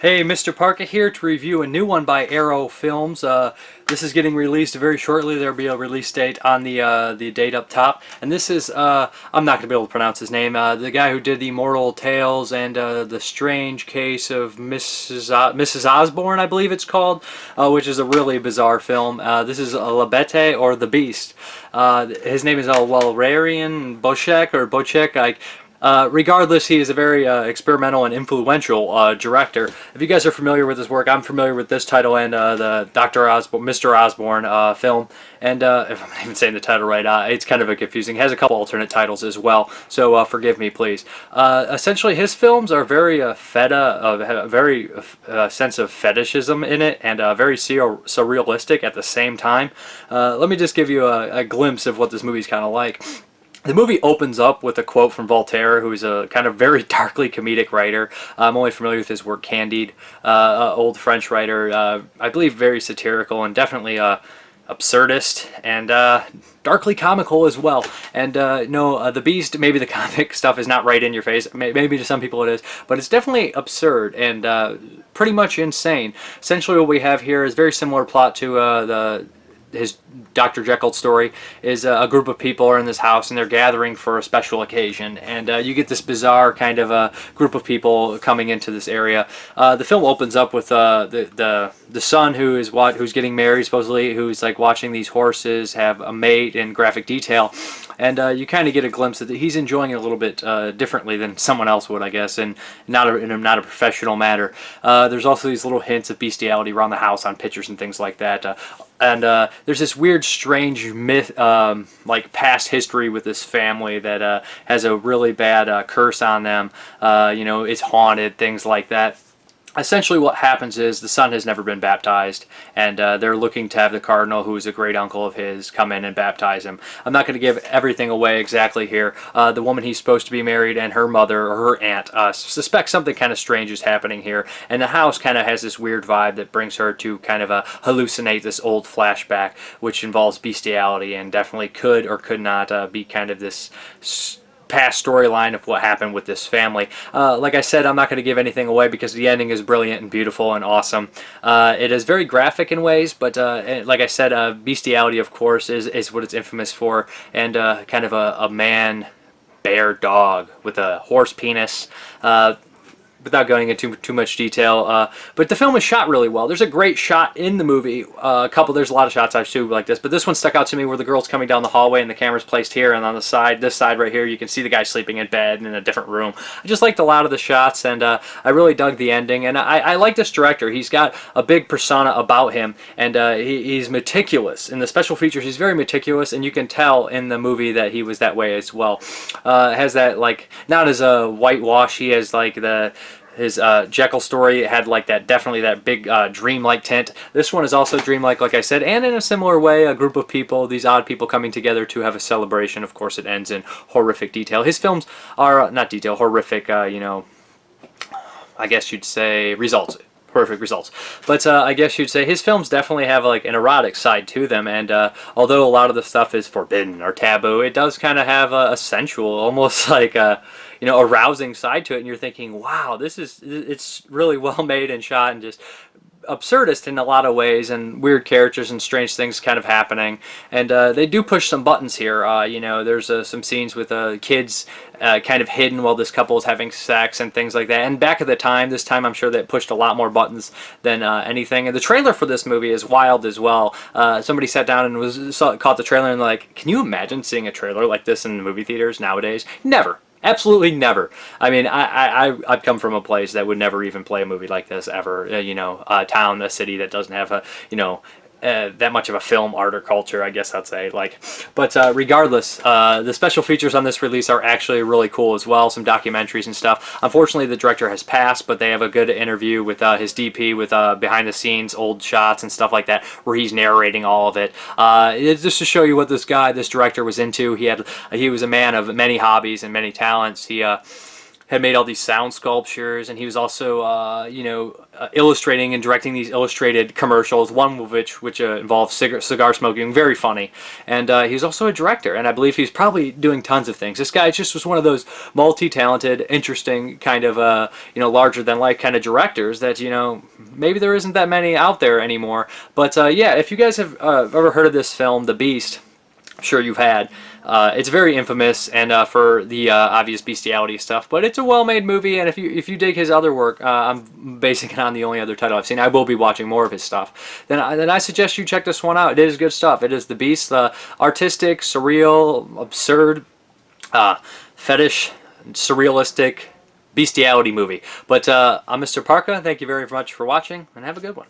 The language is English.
Hey, Mrparka here to review a new one by Arrow Films. This is getting released very shortly. There'll be a release date on the date up top. And this is, I'm not going to be able to pronounce his name, the guy who did the Immortal Tales and The Strange Case of Mrs. Osborne, I believe it's called, which is a really bizarre film. This is Bête or The Beast. His name is Walerian Borowczyk. Regardless, he is a very experimental and influential director. If you guys are familiar with his work, I'm familiar with this title and the Mr. Osborne film. And if I'm not even saying the title right, it's kind of confusing. It has a couple alternate titles as well, so forgive me, please. Essentially, his films are very very sense of fetishism in it, and very surrealistic at the same time. Let me just give you a glimpse of what this movie's kind of like. The movie opens up with a quote from Voltaire, who is a kind of very darkly comedic writer. I'm only familiar with his work, Candide, old French writer. I believe very satirical and definitely absurdist and darkly comical as well. And no, The Beast, maybe the comic stuff is not right in your face. Maybe to some people it is, but it's definitely absurd and pretty much insane. Essentially, what we have here is very similar plot to his Dr. Jekyll story. Is a group of people are in this house and they're gathering for a special occasion, and you get this bizarre kind of a group of people coming into this area. The film opens up with the son who's getting married, supposedly, who's like watching these horses have a mate in graphic detail, and you kind of get a glimpse that he's enjoying it a little bit differently than someone else would, I guess, and not a professional manner. There's also these little hints of bestiality around the house on pictures and things like that. And there's this weird, strange myth, like past history with this family that has a really bad curse on them. It's haunted, things like that. Essentially what happens is the son has never been baptized, and they're looking to have the cardinal, who is a great uncle of his, come in and baptize him. I'm not going to give everything away exactly here. The woman he's supposed to be married and her mother, or her aunt, suspect something kind of strange is happening here, and the house kind of has this weird vibe that brings her to kind of hallucinate this old flashback, which involves bestiality and definitely could or could not be kind of this past storyline of what happened with this family. Like I said, I'm not going to give anything away because the ending is brilliant and beautiful and awesome. It is very graphic in ways, but like I said, bestiality, of course, is what it's infamous for, and kind of a man bear dog with a horse penis. Without going into too much detail, but the film is shot really well. There's a great shot in the movie. There's a lot of shots I've seen like this, but this one stuck out to me where the girl's coming down the hallway and the camera's placed here, and on the side, this side right here, you can see the guy sleeping in bed in a different room. I just liked a lot of the shots, and I really dug the ending, and I like this director. He's got a big persona about him, and he's meticulous. In the special features, he's very meticulous, and you can tell in the movie that he was that way as well. Has that, like, not as a whitewashy as like his Jekyll story. It had like definitely that big dreamlike tint. This one is also dreamlike, like I said, and in a similar way, a group of people, these odd people coming together to have a celebration. Of course, it ends in horrific detail. His films are not detail, horrific, I guess you'd say results. Horrific results. But I guess you'd say his films definitely have like an erotic side to them, and although a lot of the stuff is forbidden or taboo, it does kind of have a sensual, almost like arousing side to it, and you're thinking, wow, it's really well made and shot and just absurdist in a lot of ways, and weird characters and strange things kind of happening, and they do push some buttons here. There's some scenes with kids kind of hidden while this couple is having sex and things like that, and back at the time, this time I'm sure that pushed a lot more buttons than anything. And the trailer for this movie is wild as well. Somebody sat down and caught the trailer and like, can you imagine seeing a trailer like this in movie theaters nowadays? Never. Absolutely never. I mean, I've come from a place that would never even play a movie like this ever. A town, a city that doesn't have that much of a film art or culture, I guess I'd say. But regardless, the special features on this release are actually really cool as well. Some documentaries and stuff. Unfortunately, the director has passed, but they have a good interview with his DP with behind the scenes old shots and stuff like that, where he's narrating all of it. It's just to show you what this director was into. He was a man of many hobbies and many talents. had made all these sound sculptures, and he was also, you know, illustrating and directing these illustrated commercials. One of which involved cigar smoking, very funny. And he was also a director, and I believe he's probably doing tons of things. This guy just was one of those multi-talented, interesting kind of, you know, larger-than-life kind of directors that, you know, maybe there isn't that many out there anymore. But yeah, if you guys have ever heard of this film, The Beast, I'm sure you've had. It's very infamous, and for the obvious bestiality stuff, but it's a well-made movie. And if you dig his other work, I'm basing it on the only other title I've seen. I will be watching more of his stuff. Then I suggest you check this one out. It is good stuff. It is The Beast, the artistic, surreal, absurd, fetish, surrealistic bestiality movie. But I'm Mrparka. Thank you very much for watching, and have a good one.